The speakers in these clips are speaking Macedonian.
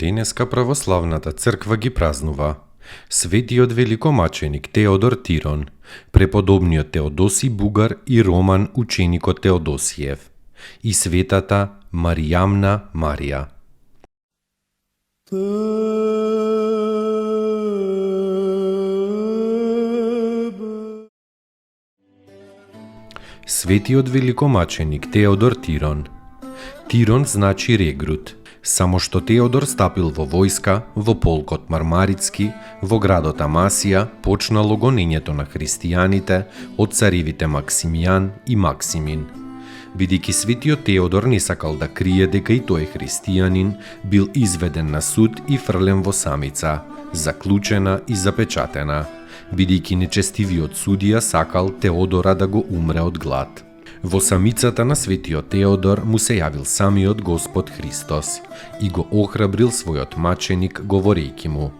Денеска православната црква ги празнува светиот великомаченик Теодор Тирон, преподобниот Теодосий Бугар и Роман ученикот Теодосиев и светата Маријамна Марија. Светиот великомаченик Теодор Тирон. Тирон значи регрут, само што Теодор стапил во војска, во полкот Мармарицки, во градот Амасија, почнало гонењето на христијаните од царевите Максимијан и Максимин. Бидејќи светиот Теодор не сакал да крие дека и тој христијанин, бил изведен на суд и фрлен во самица, заклучена и запечатена, бидејќи нечестивиот судија сакал Теодора да го умре од глад. Во самицата на светиот Теодор му се јавил самиот Господ Христос и го охрабрил својот маченик говорејќи му: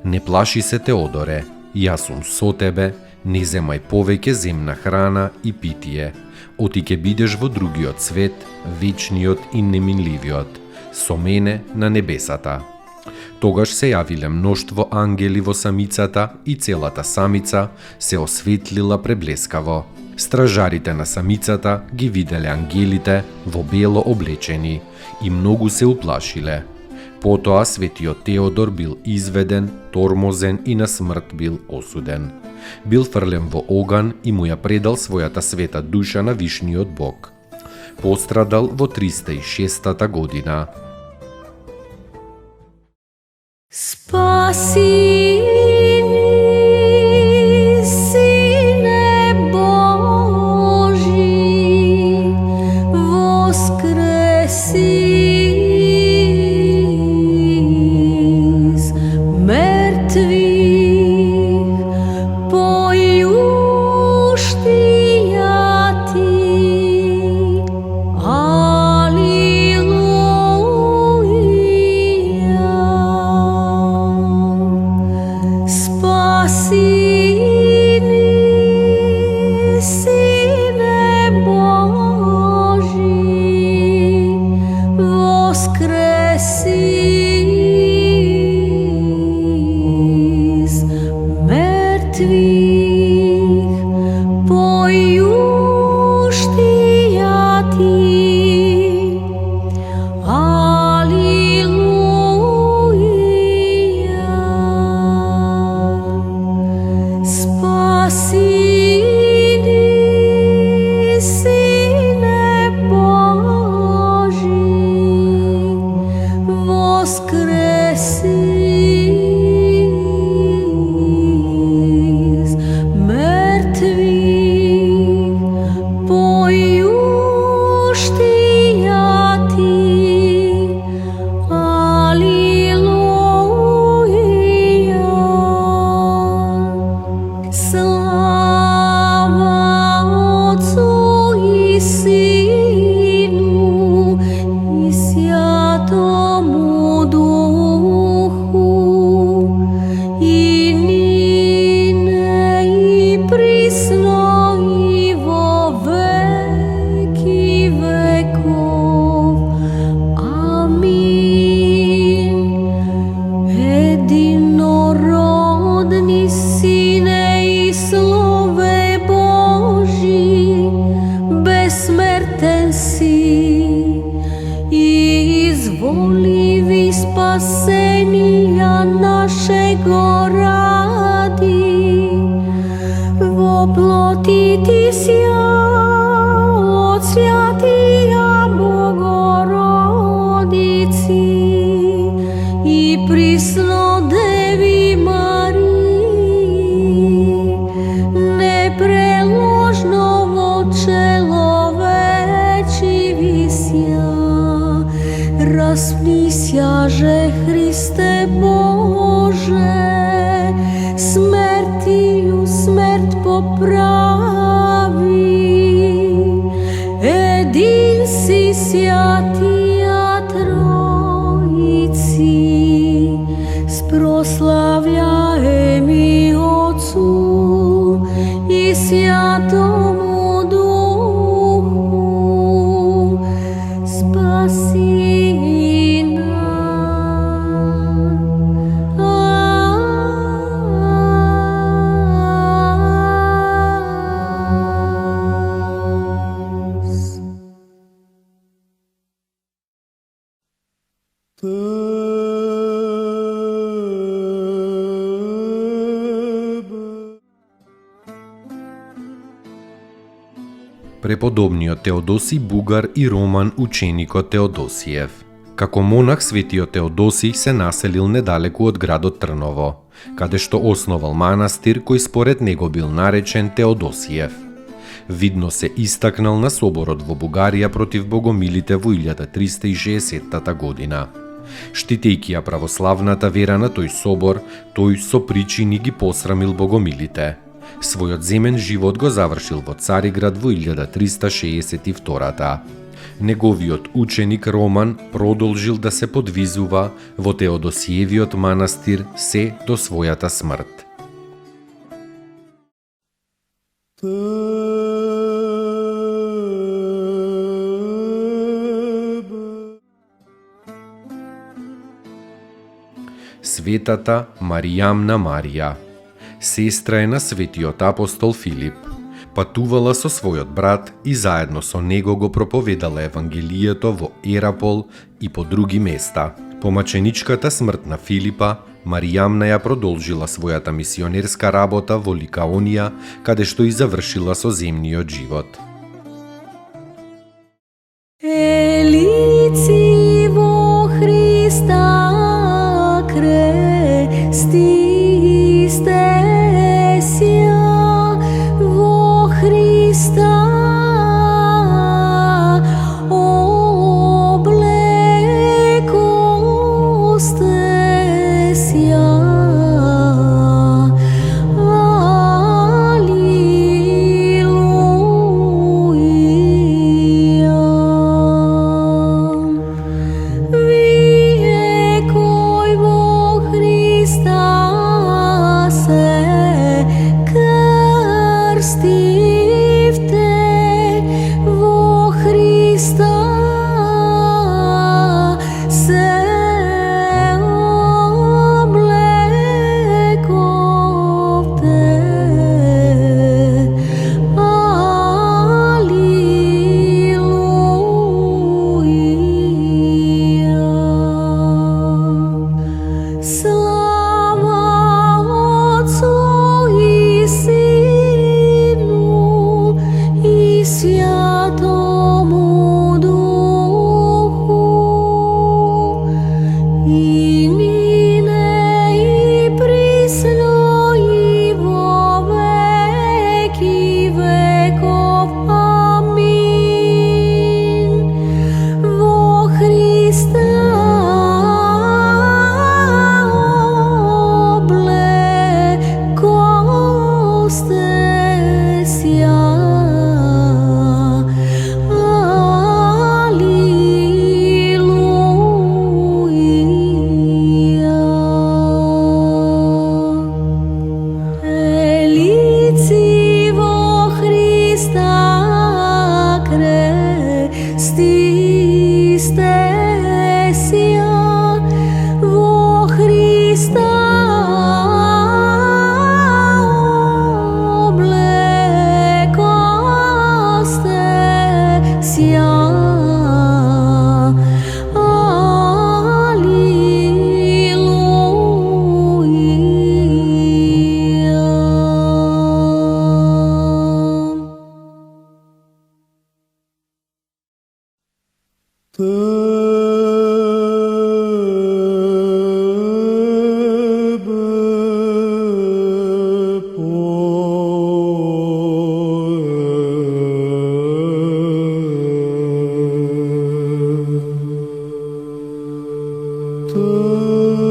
„Не плаши се, Теодоре, јас сум со тебе, не земај повеќе земна храна и питие. Оти ќе бидеш во другиот свет, вечниот и неминливиот, со мене на небесата.“ Тогаш се јавиле мноштво ангели во самицата и целата самица се осветлила преблескаво. Стражарите на самицата ги виделе ангелите во бело облечени и многу се уплашиле. Потоа светиот Теодор бил изведен, тормозен и на смрт бил осуден. Бил фрлен во оган и му ја предал својата света душа на вишниот Бог. Пострадал во 306 година. Спаси ни, Сине Божи, воскреси из мертвих, појуштија ти, алилуја. Спаси ни, Сине Божи, воскреси из мертвих, појуштија ти, алилуја. Спаси ни, Сине Божи, воскреси из мертвих, појуштија ти, алилуја. Слава Отцу и Сину и Святому Духу, и нине и присно и во веки веков. Амин. Единородни Сине и Слове Божи, бессмертен си и изволиви спасенија нашего ради. Во плоти ти сја од Свјатија Богородици и присно Деви Марии, непреложно во человечество Распнися же, Христе Боже, смертию смерть поправи. Един си святия Троиці, спрославляеми Отцу и Святому Духу, спаси нас. Преподобниот Теодосий Бугар и Роман ученикот Теодосиев. Како монах светиот Теодосий се населил недалеку од градот Трново, каде што основал манастир кој според него бил наречен Теодосиев. Видно се истакнал на соборот во Бугарија против богомилите во 1360 година. Штитејќи ја православната вера на тој собор, тој со причини ги посрамил богомилите. Својот земен живот го завршил во Цариград во 1362. Неговиот ученик Роман продолжил да се подвизува во Теодосиевиот манастир се до својата смрт. Светата Маријамна Марија, сестра е на светиот апостол Филип. Патувала со својот брат и заедно со него го проповедала Евангелието во Ерапол и по други места. По маченичката смрт на Филипа, Маријамна ја продолжила својата мисионерска работа во Ликаонија, каде што и завршила со земниот живот. Елици во Христа крестисте ся, во Христа облекосте ся. Христос.